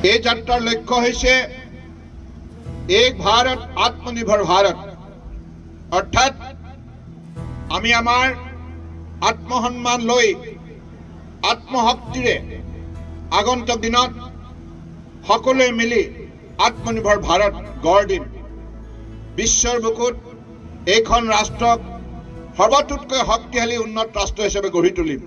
এই যাত্ৰাৰ লক্ষ্য হৈছে এক ভাৰত আত্মনিৰ্ভৰ ভাৰত, অৰ্থাৎ আমি আমাৰ আত্মসন্মান লৈ আত্মশক্তিৰে আগন্তুক দিনত সকলোৱে মিলি আত্মনিৰ্ভৰ ভাৰত গঢ় দিম। বিশ্বৰ বুকুত এইখন ৰাষ্ট্ৰক সৰ্বতোতকৈ শক্তিশালী উন্নত ৰাষ্ট্ৰ হিচাপে গঢ়ি তুলিম।